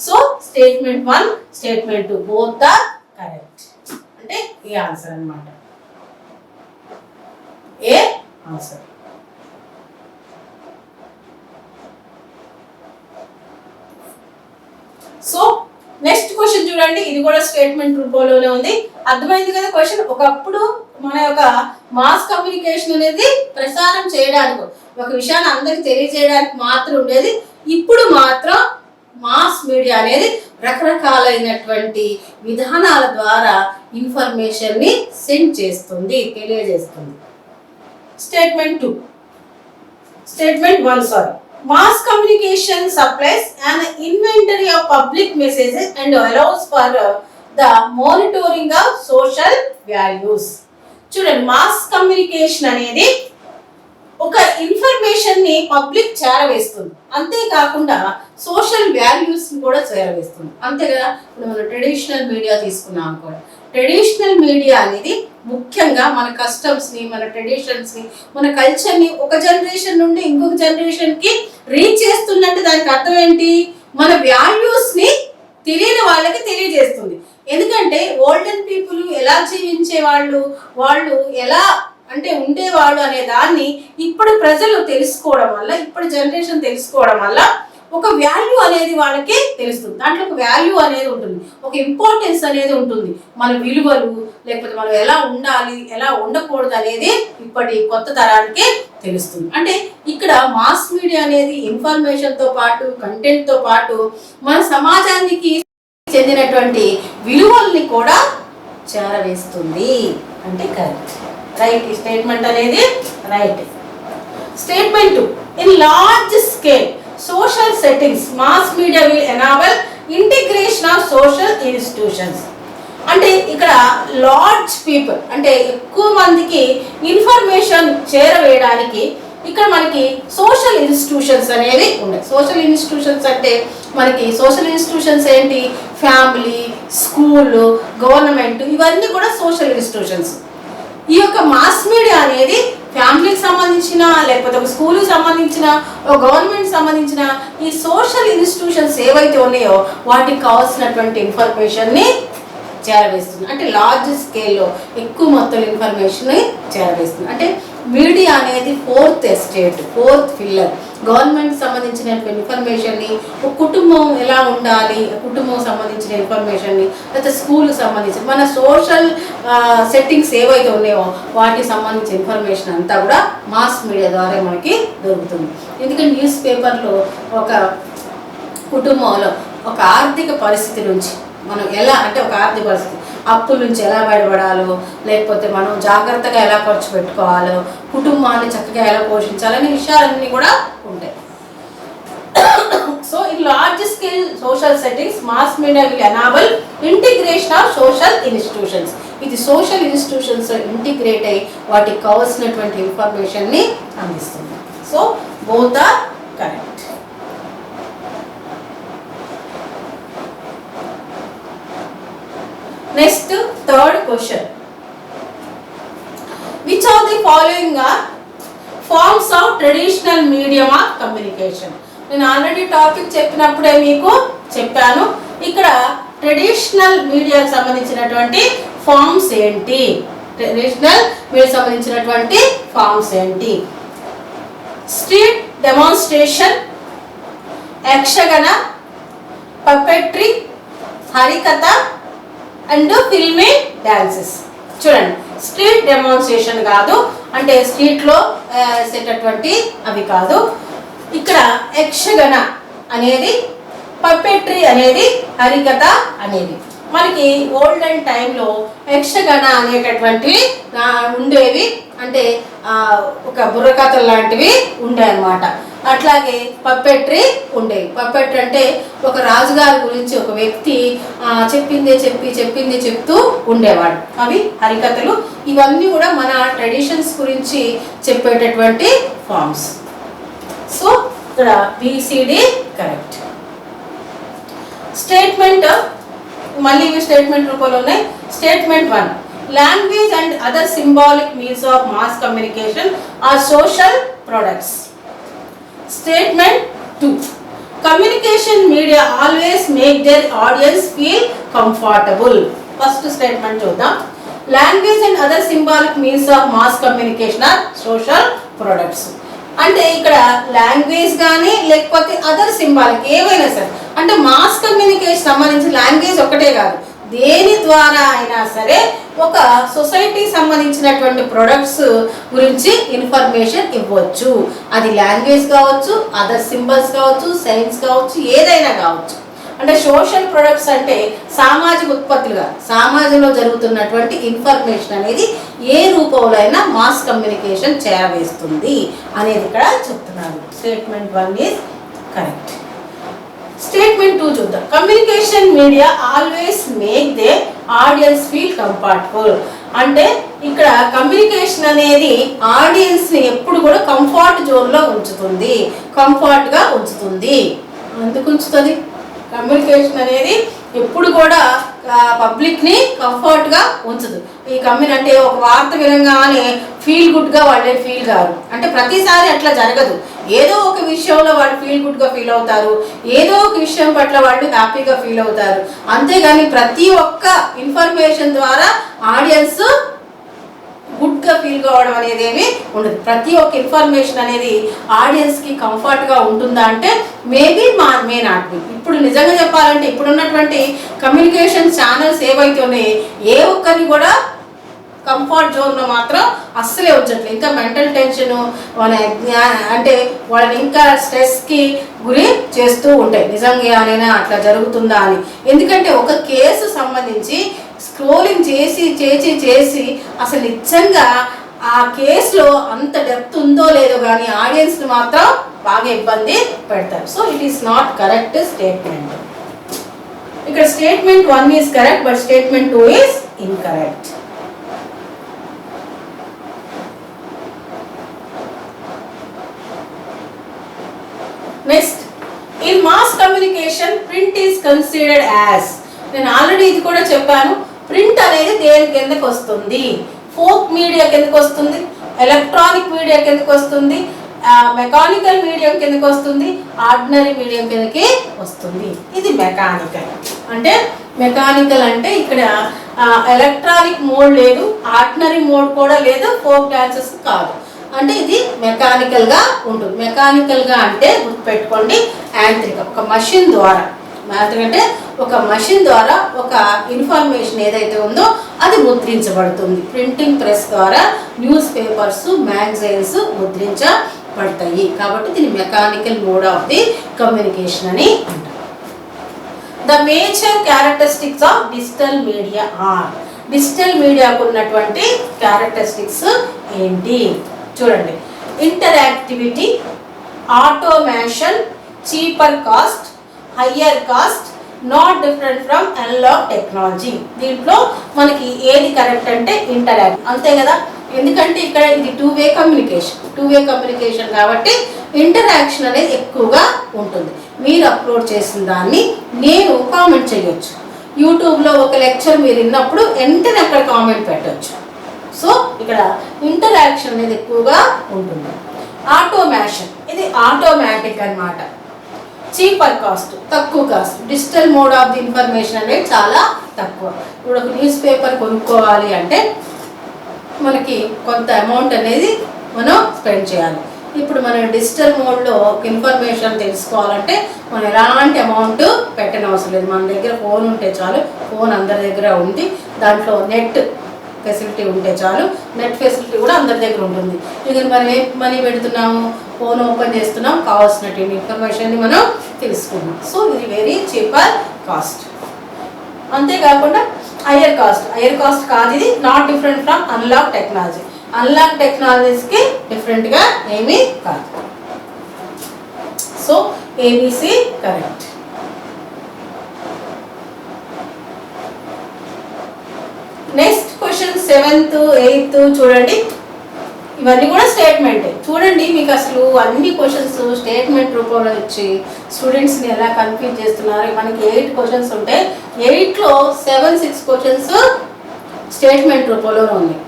So statement 1, statement 2 both are correct. అంటే ఏ ఆన్సర్ అన్నమాట, A answer. So next question చూడండి, ఇది కూడా స్టేట్మెంట్ రూపంలోనే ఉంది. అర్థమైంది కదా క్వశ్చన్. ఒకప్పుడు మన యొక్క మాస్ కమ్యూనికేషన్ అనేది ప్రసారం చేయడానికి, ఒక విషయాన్ని అందరికి తెలియజేయడానికి మాత్రం ఉండేది. ఇప్పుడు మాత్రం మాస్ మీడియా అనేది రకరకాలైనటువంటి విధానాల ద్వారా ఇన్ఫర్మేషన్ని సెండ్ చేస్తుంది, తెలియజేస్తుంది. Statement 2. Statement 1 sorry. Mass communication supplies an inventory of public messages and allows for the monitoring of social values. చూడండి, మాస్ కమ్యూనికేషన్ అనేది ఒక ఇన్ఫర్మేషన్ని పబ్లిక్ చేరవేస్తుంది, అంతేకాకుండా సోషల్ వాల్యూస్ని కూడా చేరవేస్తుంది. అంతే కదా. ఇప్పుడు మనం ట్రెడిషనల్ మీడియా తీసుకున్నాం అనుకోండి, ట్రెడిషనల్ మీడియా అనేది ముఖ్యంగా మన కస్టమ్స్ని, మన ట్రెడిషన్స్ని, మన కల్చర్ని ఒక జనరేషన్ నుండి ఇంకొక జనరేషన్కి రీచ్ చేస్తున్నట్టు దానికి అర్థం ఏంటి, మన వాల్యూస్ని తెలియని వాళ్ళకి తెలియజేస్తుంది. ఎందుకంటే ఓల్డెన్ పీపుల్ ఎలా జీవించే వాళ్ళు ఎలా అంటే ఉండేవాళ్ళు అనే దాన్ని ఇప్పుడు ప్రజలు తెలుసుకోవడం వల్ల, ఇప్పుడు జనరేషన్ తెలుసుకోవడం వల్ల ఒక వాల్యూ అనేది వాళ్ళకి తెలుస్తుంది. దాంట్లో ఒక వాల్యూ అనేది ఉంటుంది, ఒక ఇంపార్టెన్స్ అనేది ఉంటుంది. మన విలువలు, లేకపోతే మనం ఎలా ఉండాలి, ఎలా ఉండకూడదు అనేది ఇప్పటి కొత్త తరానికి తెలుస్తుంది. అంటే ఇక్కడ మాస్ మీడియా అనేది ఇన్ఫర్మేషన్తో పాటు, కంటెంట్తో పాటు మన సమాజానికి చెందినటువంటి విలువల్ని కూడా చేరవేస్తుంది. అంటే కరెక్ట్, రైట్. ఈ స్టేట్మెంట్ అనేది right. Statement 2. In large scale social settings mass media will enable integration of social institutions. అంటే ఇక్కడ లార్జ్ పీపుల్ అంటే ఎక్కువ మందికి ఇన్ఫర్మేషన్ చేరవేయడానికి ఇక్కడ మనకి సోషల్ ఇన్స్టిట్యూషన్స్ అనేవి ఉన్నాయి. సోషల్ ఇన్స్టిట్యూషన్స్ అంటే మనకి సోషల్ ఇన్స్టిట్యూషన్స్ ఏంటి, ఫ్యామిలీ, స్కూల్, గవర్నమెంట్, ఇవన్నీ కూడా సోషల్ ఇన్స్టిట్యూషన్స్. ఈ యొక్క మాస్ మీడియా అనేది ఫ్యామిలీకి సంబంధించిన, లేకపోతే ఒక స్కూల్కి సంబంధించిన, ఒక గవర్నమెంట్ సంబంధించిన ఈ సోషల్ ఇన్స్టిట్యూషన్స్ ఏవైతే ఉన్నాయో వాటికి కావాల్సినటువంటి ఇన్ఫర్మేషన్ని చేరవేస్తుంది. అంటే లార్జ్ స్కేల్లో ఎక్కువ మొత్తం ఇన్ఫర్మేషన్ చేరవేస్తుంది. అంటే మీడియా అనేది fourth estate, fourth pillar. Government సంబంధించినటువంటి ఇన్ఫర్మేషన్ని, ఒక కుటుంబం ఎలా ఉండాలి, కుటుంబం సంబంధించిన ఇన్ఫర్మేషన్ని, లేకపోతే స్కూల్కి సంబంధించిన మన సోషల్ సెట్టింగ్స్ ఏవైతే ఉన్నాయో వాటికి సంబంధించిన ఇన్ఫర్మేషన్ అంతా కూడా మాస్ మీడియా ద్వారా మనకి దొరుకుతుంది. ఎందుకంటే న్యూస్ పేపర్లో ఒక కుటుంబంలో ఒక ఆర్థిక పరిస్థితి నుంచి మనం ఎలా అంటే ఒక ఆర్థిక పరిస్థితి, అప్పుల నుంచి ఎలా బయటపడాలో, లేకపోతే మనం జాగ్రత్తగా ఎలా ఖర్చు పెట్టుకోవాలో, కుటుంబాన్ని చక్కగా ఎలా పోషించాలనే విషయాలన్నీ కూడా ఉంటాయి. So in large scale social settings mass media will enable integration of social institutions. ఇది సోషల్ ఇన్స్టిట్యూషన్స్ ఇంటిగ్రేట్ అయ్యి వాటికి కావాల్సినటువంటి ఇన్ఫర్మేషన్ని అందిస్తుంది. So both are correct. Next, third question. Which of the following are forms of traditional medium of communication? నేను ఆల్రెడీ టాపిక్ చెప్పినప్పుడే మీకు చెప్పాను. ఇక్కడ ట్రెడిషనల్ మీడియాకి సంబంధించినటువంటి ఫార్మ్స్ ఏంటి, ట్రెడిషనల్ మీడియాకి సంబంధించినటువంటి ఫార్మ్స్ ఏంటి. Street demonstration, Yakshagana, puppetry, Harikatha and filmy dances. చూడండి, స్ట్రీట్ డెమాన్స్ట్రేషన్ కాదు, అంటే స్ట్రీట్లో వేసేటటువంటి అవి కాదు. ఇక్కడ యక్షగణ అనేది, పపెట్రీ అనేది, హరికథ అనేది. మనకి ఓల్డెన్ టైంలో యక్షగణ అనేటటువంటివి ఉండేవి, అంటే ఒక బుర్రకథలు లాంటివి ఉండేవి అన్నమాట. అట్లాగే పప్పెట్రీ ఉండేవి. పప్పెట్రీ అంటే ఒక రాజుగారి గురించి ఒక వ్యక్తి చెప్పిందే చెప్తూ ఉండేవాడు. అవి హరికథలు. ఇవన్నీ కూడా మన ట్రెడిషన్స్ గురించి చెప్పేటటువంటి ఫార్మ్స్. సో ఇక్కడ బిసిడి కరెక్ట్. స్టేట్మెంట్ మళ్ళీ ఇవి స్టేట్మెంట్ రూపంలో ఉన్నాయి. Statement 1, language and other symbolic means of mass communication are social products. Statement 2, communication media always make their audience feel comfortable. First statement చూద్దాం. Language and other symbolic means of mass communication are social products. అంటే ఇక్కడ లాంగ్వేజ్ కానీ లేకపోతే అదర్ సింబాలిక్ ఏవైనా సరే, అంటే మాస్ కమ్యూనికేషన్ సంబంధించి లాంగ్వేజ్ ఒకటే కాదు, దేని ద్వారా అయినా సరే ఒక సొసైటీకి సంబంధించినటువంటి ప్రొడక్ట్స్ గురించి ఇన్ఫర్మేషన్ ఇవ్వచ్చు. అది లాంగ్వేజ్ కావచ్చు, అదర్ సింబల్స్ కావచ్చు, సైన్స్ కావచ్చు, ఏదైనా కావచ్చు. అంటే సోషల్ ప్రొడక్ట్స్ అంటే సామాజిక ఉత్పత్తులుగా సమాజంలో జరుగుతున్నటువంటి ఇన్ఫర్మేషన్ అనేది ఏ రూపంలో అయినా మాస్ కమ్యూనికేషన్ చేరవేస్తుంది అనేది ఇక్కడ చెప్తున్నారు. Statement 1 is correct. స్టేట్మెంట్ 2 చూద్దాం. Communication media always make they audience feel comfortable. అంటే ఇక్కడ కమ్యూనికేషన్ అనేది ఆడియన్స్ ని ఎప్పుడు కూడా కంఫర్ట్ జోన్ లో ఉంచుతుంది, కంఫర్ట్ గా ఉంచుతుంది. ఎందుకు ఉంచుతుంది? కమ్యూనికేషన్ అనేది ఎప్పుడు కూడా పబ్లిక్ ని కంఫర్ట్ గా ఉంచదు. ఈ అంటే ఒక వార్త వినగానే ఫీల్ గుడ్ గా వాళ్ళే ఫీల్ కాదు, అంటే ప్రతిసారి అట్లా జరగదు. ఏదో ఒక విషయంలో వాళ్ళు ఫీల్ గుడ్ గా ఫీల్ అవుతారు, ఏదో ఒక విషయం పట్ల వాళ్ళు హ్యాపీగా ఫీల్ అవుతారు. అంతేగాని ప్రతి ఒక్క ఇన్ఫర్మేషన్ ద్వారా ఆడియన్స్ గుడ్ గా ఫీల్ కావడం అనేది ఏమి ఉండదు. ప్రతి ఒక్క ఇన్ఫర్మేషన్ అనేది ఆడియన్స్ కి కంఫర్ట్ గా ఉంటుందా అంటే మే నాట్ బి. ఇప్పుడు నిజంగా చెప్పాలంటే ఇప్పుడున్నటువంటి కమ్యూనికేషన్ ఛానల్స్ ఏవైతే ఉన్నాయో ఏ ఒక్కరిని కూడా కంఫర్ట్ జోన్లో మాత్రం అస్సలే ఉంచట్లేదు. ఇంకా మెంటల్ టెన్షన్ అంటే వాళ్ళని ఇంకా స్ట్రెస్కి గురి చేస్తూ ఉంటాయి. నిజంగానైనా అట్లా జరుగుతుందా అని. ఎందుకంటే ఒక కేసు సంబంధించి స్క్రోలింగ్ చేసి అసలు నిజంగా ఆ కేసులో అంత డెప్త్ ఉందో లేదో కానీ ఆడియన్స్ని మాత్రం బాగా ఇబ్బంది పెడతారు. So it is not correct statement. ఇక్కడ statement 1 is correct, but statement 2 is incorrect. Next, in mass communication print is considered as. నేను ఆల్రెడీ ఇది కూడా చెప్పాను. ప్రింట్ అనేది దేని కిందకి వస్తుంది? ఫోక్ మీడియా కిందకి వస్తుంది, ఎలక్ట్రానిక్ మీడియా కిందకి వస్తుంది, మెకానికల్ మీడియం కిందకి వస్తుంది, ఆర్డినరీ మీడియం కిందకి వస్తుంది. ఇది మెకానికల్. అంటే మెకానికల్ అంటే ఇక్కడ ఎలక్ట్రానిక్ మోడ్ లేదు, ఆర్డినరీ మోడ్ కూడా లేదు, ఫోక్ డాన్సెస్ కాదు. అంటే ఇది మెకానికల్ గా ఉంటుంది. మెకానికల్ గా అంటే గుర్తుపెట్టుకోండి, యాంత్రిక, ఒక మషిన్ ద్వారా. అంటే ఒక మషిన్ ద్వారా ఒక ఇన్ఫర్మేషన్ ఏదైతే ఉందో అది ముద్రించబడుతుంది. ప్రింటింగ్ ప్రెస్ ద్వారా న్యూస్ పేపర్స్, మ్యాగజైన్స్ ముద్రించబడతాయి. కాబట్టి దీని mechanical mode of the communication అని అంటారు. The major characteristics of digital media are. డిజిటల్ మీడియాకు ఉన్నటువంటి క్యారెక్టరిస్టిక్స్ ఏంటి చూడండి. Interactivity, automation, cheaper cost, higher cost, not different from analogue technology. దీంట్లో మనకి ఏది కరెక్ట్ అంటే ఇంటరాక్ట్, అంతే కదా. ఎందుకంటే ఇక్కడ ఇది టూ వే కమ్యూనికేషన్ కాబట్టి ఇంటరాక్షన్ అనేది ఎక్కువగా ఉంటుంది. మీరు అప్లోడ్ చేసిన దాన్ని నేను కామెంట్ చేయొచ్చు. యూట్యూబ్లో ఒక లెక్చర్ మీరు విన్నప్పుడు వెంటనే అక్కడ కామెంట్ పెట్టవచ్చు. సో ఇక్కడ ఇంటరాక్షన్ అనేది ఎక్కువగా ఉంటుంది. ఆటోమేషన్, ఇది ఆటోమేటిక్ అన్నమాట. చీపర్ కాస్ట్, తక్కువ cost. Digital mode of the information అనేది చాలా తక్కువ. ఇప్పుడు ఒక న్యూస్ పేపర్ కొనుక్కోవాలి అంటే మనకి కొంత అమౌంట్ అనేది మనం స్పెండ్ చేయాలి. ఇప్పుడు మనం డిజిటల్ మోడ్లో ఒక ఇన్ఫర్మేషన్ తెలుసుకోవాలంటే మనం ఎలాంటి అమౌంట్ పెట్టనవసరం లేదు. మన దగ్గర ఫోన్ ఉంటే చాలు, ఫోన్ అందరి దగ్గర ఉంది, దాంట్లో నెట్ ఫెసిలిటీ ఉంటే చాలు, నెట్ ఫెసిలిటీ కూడా అందరి దగ్గర ఉంటుంది. ఇక మనం ఏ మనీ పెడుతున్నాము, ఫోన్ ఓపెన్ చేస్తున్నాం, కావాల్సినటువంటి ఇన్ఫర్మేషన్ని మనం తెలుసుకున్నాం. సో ఇది వెరీ చీపర్ కాస్ట్. అంతేకాకుండా హయ్యర్ కాస్ట్ కాదు, ఇది not different from unlock technology. Unlock టెక్నాలజీస్కి డిఫరెంట్గా ఏమీ కాదు. So ABC correct. Next question 7th 8th చూడండి. ఇవన్నీ కూడా స్టేట్మెంటే. చూడండి మీకు అసలు అన్ని క్వశ్చన్స్ స్టేట్మెంట్ రూపంలో ఇచ్చి స్టూడెంట్స్ని ఎలా కన్ఫ్యూజ్ చేస్తున్నారు. మనకి 8 క్వశ్చన్స్ ఉంటే 8లో 7-6 క్వశ్చన్స్ స్టేట్మెంట్ రూపంలో ఉన్నాయి.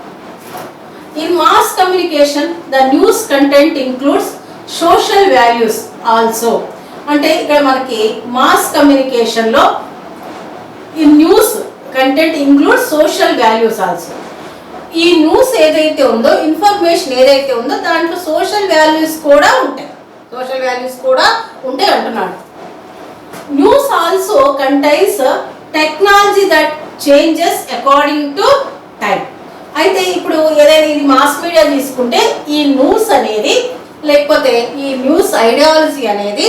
In mass communication, the news content includes social values also. అంటే ఇక్కడ మనకి మాస్ కమ్యూనికేషన్లో ఈ news content includes social values also. ఈ న్యూస్ ఏదైతే ఉందో, ఇన్ఫర్మేషన్ ఏదైతే ఉందో దాంట్లో సోషల్ వాల్యూస్ కూడా ఉంటాయి అంటున్నాడు. News also contains technology that changes according to time. అయితే ఇప్పుడు ఏదైనా ఇది మాస్ మీడియా తీసుకుంటే ఈ న్యూస్ అనేది లేకపోతే ఈ న్యూస్ ఐడియాలజీ అనేది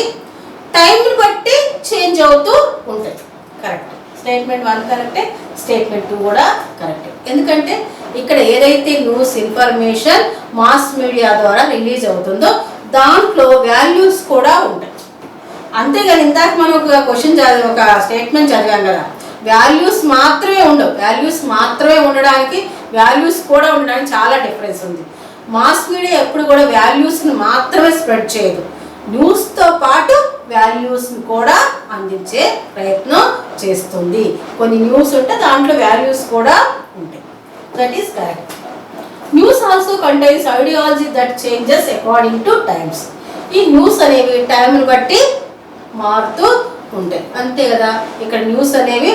టైంని బట్టి చేంజ్ అవుతూ ఉంటాయి. కరెక్ట్. స్టేట్మెంట్ 1 కరెక్టే, స్టేట్మెంట్ 2 కూడా కరెక్టే. ఎందుకంటే ఇక్కడ ఏదైతే న్యూస్ ఇన్ఫర్మేషన్ మాస్ మీడియా ద్వారా రిలీజ్ అవుతుందో దాంట్లో వాల్యూస్ కూడా ఉంటాయి. అంతేగాని ఇందాక మనం ఒక స్టేట్మెంట్ చదివాం కదా, వాల్యూస్ మాత్రమే ఉండవు. ఉండడానికి వాల్యూస్ కూడా ఉండడానికి చాలా డిఫరెన్స్ ఉంది. మాస్ మీడియా ఎప్పుడు కూడా వాల్యూస్ని మాత్రమే స్ప్రెడ్ చేయదు, న్యూస్తో పాటు వాల్యూస్ని కూడా అందించే ప్రయత్నం చేస్తుంది. కొన్ని న్యూస్ ఉంటే దాంట్లో వాల్యూస్ కూడా ఉంటాయి. That is correct. News also contains ideology that changes according two times. ఈ న్యూస్ అనేవి టైంని బట్టి మారుతూ ఉంటాయి. అంతే కదా, ఇక్కడ న్యూస్ అనేవి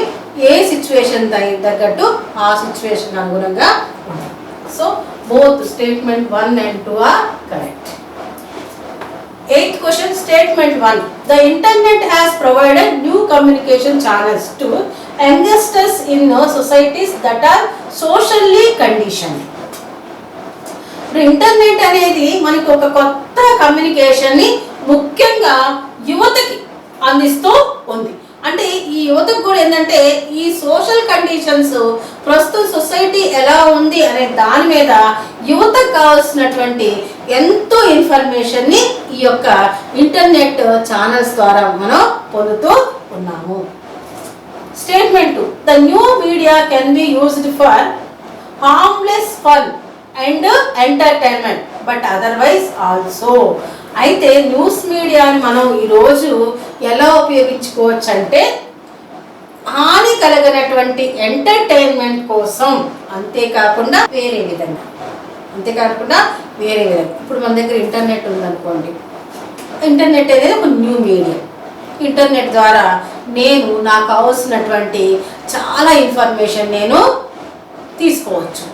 ఏ సిచ్యువేషన్ తగ్గట్టు ఆ సిచ్యువేషన్ అనుగుణంగా ఉంటాయి. So both statement 1 and 2 are correct. 8th question, statement 1. The internet has provided new communication channels to youngsters in societies that are socially conditioned. Internet అనేది మనకి ఒక కొత్త కమ్యూనికేషన్ని ముఖ్యంగా యువతకి అందిస్తూ ఉంది. అంటే ఈ యువతకు కూడా ఏంటంటే ఈ సోషల్ కండిషన్స్ ప్రస్తుత సొసైటీ ఎలా ఉంది అనే దాని మీద యువతకు కావాల్సినటువంటి ఎంతో ఇన్ఫర్మేషన్ని ఈ యొక్క ఇంటర్నెట్ ఛానల్స్ ద్వారా మనం పొందుతూ ఉన్నాము. Statement 2. The new media can be used for harmless fun and entertainment but otherwise also. అయితే న్యూస్ మీడియాని మనం ఈరోజు ఎలా ఉపయోగించుకోవచ్చు అంటే హాని కలగనటువంటి ఎంటర్టైన్మెంట్ కోసం, అంతేకాకుండా వేరే విధంగా. ఇప్పుడు మన దగ్గర ఇంటర్నెట్ ఉందనుకోండి, ఇంటర్నెట్ అనేది ఒక న్యూ మీడియా. ఇంటర్నెట్ ద్వారా నేను నాకు కావాల్సినటువంటి చాలా ఇన్ఫర్మేషన్ నేను తీసుకోవచ్చు,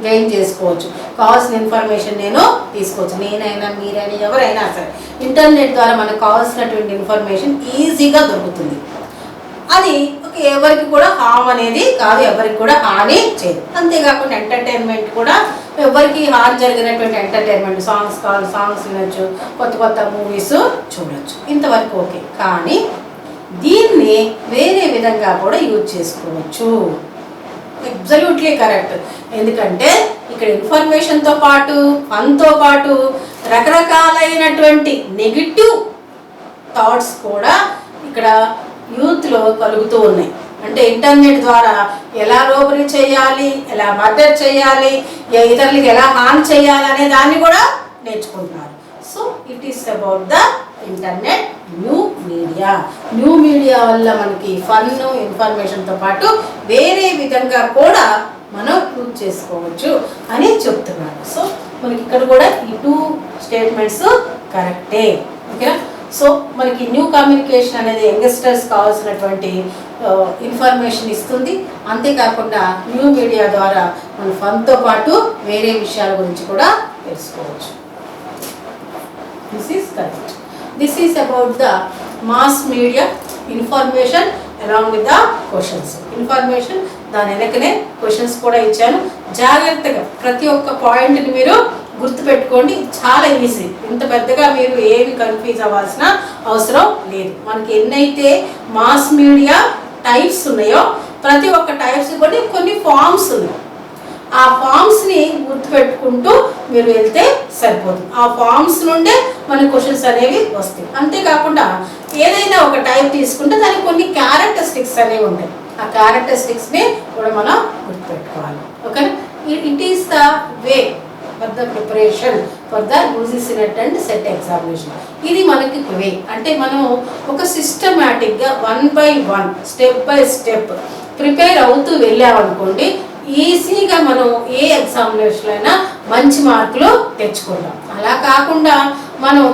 గెయిన్ చేసుకోవచ్చు. కావాల్సిన ఇన్ఫర్మేషన్ నేను తీసుకోవచ్చు, నేనైనా మీరైనా ఎవరైనా సరే. ఇంటర్నెట్ ద్వారా మనకు కావాల్సినటువంటి ఇన్ఫర్మేషన్ ఈజీగా దొరుకుతుంది. అది ఎవరికి కూడా హామ్ అనేది కాదు, ఎవరికి కూడా హాని చేయదు. అంతేకాకుండా ఎంటర్టైన్మెంట్ కూడా ఎవరికి హాని జరిగినటువంటి ఎంటర్టైన్మెంట్, సాంగ్స్ వినొచ్చు, కొత్త మూవీస్ చూడొచ్చు, ఇంతవరకు ఓకే. కానీ దీన్ని వేరే విధంగా కూడా యూజ్ చేసుకోవచ్చు. Absolutely correct. ఎందుకంటే ఇక్కడ ఇన్ఫర్మేషన్తో పాటు ఫన్తో పాటు రకరకాలైనటువంటి నెగిటివ్ థాట్స్ కూడా ఇక్కడ యూత్లో కలుగుతూ ఉన్నాయి. అంటే ఇంటర్నెట్ ద్వారా ఎలా రోబరీ చేయాలి, ఎలా మర్డర్ చేయాలి, ఇతరులకి ఎలా హాని చేయాలి అనే దాన్ని కూడా నేర్చుకుంటున్నారు. So it is about the internet new media వల్ల మనకి ఫన్ ఇన్ఫర్మేషన్తో పాటు వేరే విధంగా కూడా మనం యూజ్ చేసుకోవచ్చు అని చెప్తున్నారు. సో మనకి ఇక్కడ కూడా ఈ 2 స్టేట్మెంట్స్ కరెక్టే. ఓకేనా? సో మనకి న్యూ కమ్యూనికేషన్ అనేది యంగ్స్టర్స్ కావాల్సినటువంటి ఇన్ఫర్మేషన్ ఇస్తుంది. అంతేకాకుండా న్యూ మీడియా ద్వారా మన ఫన్తో పాటు వేరే విషయాల గురించి కూడా తెలుసుకోవచ్చు. This is correct. This is about the mass media information along with the questions. Information దాని వెనకనే క్వశ్చన్స్ కూడా ఇచ్చాను. జాగ్రత్తగా ప్రతి ఒక్క పాయింట్ని మీరు గుర్తుపెట్టుకోండి. చాలా ఈజీ. ఇంత పెద్దగా మీరు ఏమి కన్ఫ్యూజ్ అవ్వాల్సిన అవసరం లేదు. మనకి ఎన్నైతే మాస్ మీడియా టైప్స్ ఉన్నాయో ప్రతి ఒక్క టైప్స్ కూడా కొన్ని ఫామ్స్ ఉన్నాయి. ఆ ఫామ్స్ని గుర్తుపెట్టుకుంటూ మీరు వెళ్తే సరిపోతుంది. ఆ ఫామ్స్ నుండే మన క్వశ్చన్స్ అనేవి వస్తాయి. అంతేకాకుండా ఏదైనా ఒక టైప్ తీసుకుంటే దానికి కొన్ని క్యారెక్టరిస్టిక్స్ అనేవి ఉంటాయి. ఆ క్యారెక్టరిస్టిక్స్ని కూడా మనం గుర్తుపెట్టుకోవాలి. Okay, it is the way for the preparation for the UGC net and set examination. ఇది మనకి వే. అంటే మనం ఒక సిస్టమేటిక్గా 1 by 1 step by step prepare అవుతూ వెళ్ళామనుకోండి, ఈజీగా మనం ఏ ఎగ్జామినేషన్ అయినా మంచి మార్కులు తెచ్చుకుంటాం. అలా కాకుండా మనం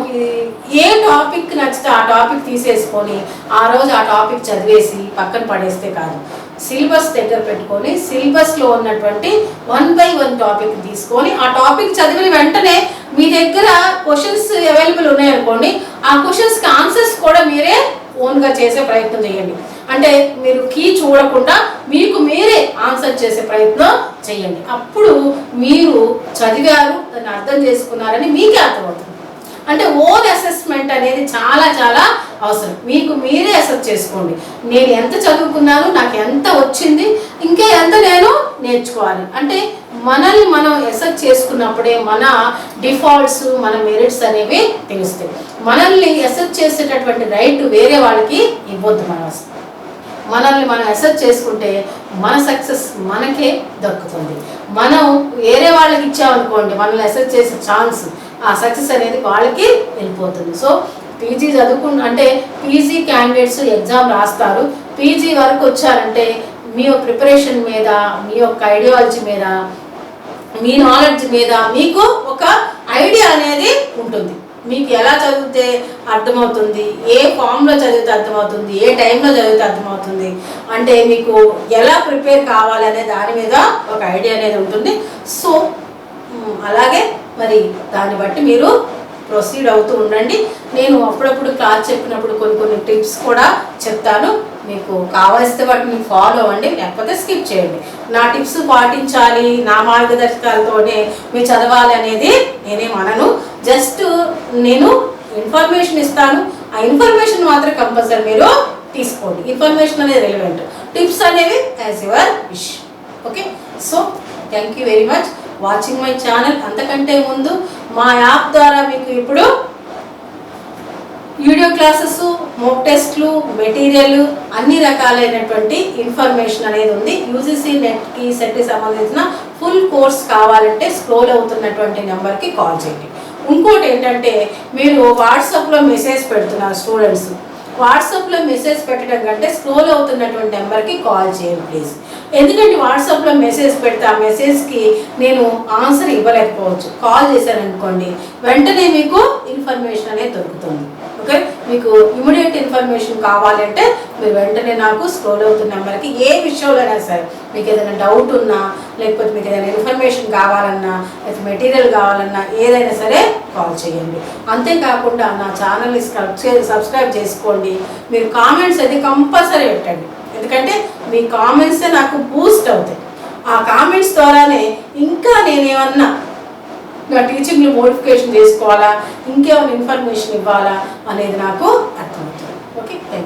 ఏ టాపిక్ నచ్చితే ఆ టాపిక్ తీసేసుకొని ఆ రోజు ఆ టాపిక్ చదివేసి పక్కన పడేస్తే కాదు. సిలబస్ దగ్గర పెట్టుకొని సిలబస్లో ఉన్నటువంటి 1 by 1 టాపిక్ తీసుకొని ఆ టాపిక్ చదివిన వెంటనే మీ దగ్గర క్వశ్చన్స్ అవైలబుల్ ఉన్నాయనుకోండి, ఆ క్వశ్చన్స్కి ఆన్సర్స్ కూడా మీరే ఓన్గా చేసే ప్రయత్నం చేయండి. అంటే మీరు కీ చూడకుండా మీకు మీరే ఆన్సర్ చేసే ప్రయత్నం చేయండి. అప్పుడు మీరు చదివారు, దాన్ని అర్థం చేసుకున్నారని మీకే అర్థమవుతుంది. అంటే ఓన్ అసెస్మెంట్ అనేది చాలా చాలా అవసరం. మీకు మీరే అసెస్ చేసుకోండి. నేను ఎంత చదువుకున్నాను, నాకు ఎంత వచ్చింది, ఇంకా ఎంత నేను నేర్చుకోవాలి. అంటే మనల్ని మనం అసెస్ చేసుకున్నప్పుడే మన డిఫాల్ట్స్, మన మెరిట్స్ అనేవి తెలుస్తాయి. మనల్ని అసెస్ చేసేటటువంటి రైట్ వేరే వాళ్ళకి ఇవ్వద్దు. మనల్ని మనం అసెస్ చేసుకుంటే మన సక్సెస్ మనకే దక్కుతుంది. మనం వేరే వాళ్ళకి ఇచ్చామనుకోండి, మనల్ని అసెస్ చేసే ఛాన్స్, ఆ సక్సెస్ అనేది వాళ్ళకి వెళ్ళిపోతుంది. సో పీజీ అంటే పీజీ క్యాండిడేట్స్ ఎగ్జామ్ రాస్తారు. పీజీ వరకు వచ్చారంటే మీ యొక్క ప్రిపరేషన్ మీద, మీ యొక్క ఐడియాలజీ మీద, మీ నాలెడ్జ్ మీద మీకు ఒక ఐడియా అనేది ఉంటుంది. మీకు ఎలా చదివితే అర్థమవుతుంది, ఏ ఫామ్లో చదివితే అర్థమవుతుంది, ఏ టైంలో చదివితే అర్థమవుతుంది, అంటే మీకు ఎలా ప్రిపేర్ కావాలి అనే దాని మీద ఒక ఐడియా అనేది ఉంటుంది. సో అలాగే మరి దాన్ని బట్టి మీరు ప్రొసీడ్ అవుతూ ఉండండి. నేను అప్పుడప్పుడు క్లాస్ చెప్పినప్పుడు కొన్ని టిప్స్ కూడా చెప్తాను. మీకు కావాల్సిన వాటిని ఫాలో అవ్వండి, లేకపోతే స్కిప్ చేయండి. నా టిప్స్ పాటించాలి, నా మార్గదర్శకాలతోనే మీరు చదవాలి అనేది నేనేం అనను. జస్ట్ నేను ఇన్ఫర్మేషన్ ఇస్తాను. ఆ ఇన్ఫర్మేషన్ మాత్రం కంపల్సరీ మీరు తీసుకోండి. ఇన్ఫర్మేషన్ అనేది రిలవెంట్, టిప్స్ అనేవి as your wish. Okay, so thank you very much watching my channel. అంతకంటే ముందు మా యాప్ ద్వారా మీకు ఇప్పుడు వీడియో క్లాసెస్, మోక్ టెస్ట్లు, మెటీరియల్, అన్ని రకాలైనటువంటి ఇన్ఫర్మేషన్ అనేది ఉంది. యూజీసీ నెట్కి సెట్కి సంబంధించిన ఫుల్ కోర్స్ కావాలంటే స్క్రోల్ అవుతున్నటువంటి నెంబర్కి కాల్ చేయండి. ఇంకోటి ఏంటంటే, మీరు వాట్సాప్లో మెసేజ్ పెడుతున్నారు స్టూడెంట్స్. వాట్సాప్లో మెసేజ్ పెట్టడం కంటే స్క్రోల్ అవుతున్నటువంటి నెంబర్కి కాల్ చేయండి ప్లీజ్. ఎందుకంటే వాట్సాప్లో మెసేజ్ పెడితే ఆ మెసేజ్కి నేను ఆన్సర్ ఇవ్వలేకపోవచ్చు. కాల్ చేశారనుకోండి, వెంటనే మీకు ఇన్ఫర్మేషన్ అనేది దొరుకుతుంది. ఓకే, మీకు ఇమీడియట్ ఇన్ఫర్మేషన్ కావాలంటే మీరు వెంటనే నాకు స్క్రోల్ అవుతున్న నెంబర్కి ఏ విషయంలోనైనా సరే, మీకు ఏదైనా డౌట్ ఉన్నా, లేకపోతే మీకు ఏదైనా ఇన్ఫర్మేషన్ కావాలన్నా, లేకపోతే మెటీరియల్ కావాలన్నా, ఏదైనా సరే కాల్ చేయండి. అంతేకాకుండా నా ఛానల్ని సబ్స్క్రైబ్ చేసుకోండి. మీరు కామెంట్స్ అయితే కంపల్సరీ పెట్టండి. ఎందుకంటే మీ కామెంట్సే నాకు బూస్ట్ అవుతాయి. ఆ కామెంట్స్ ద్వారానే ఇంకా నేనేమన్నా నా టీచింగ్లో మోడిఫికేషన్ చేసుకోవాలా, ఇంకేమైనా ఇన్ఫర్మేషన్ ఇవ్వాలా అనేది నాకు అర్థమవుతుంది. Okay, thank you.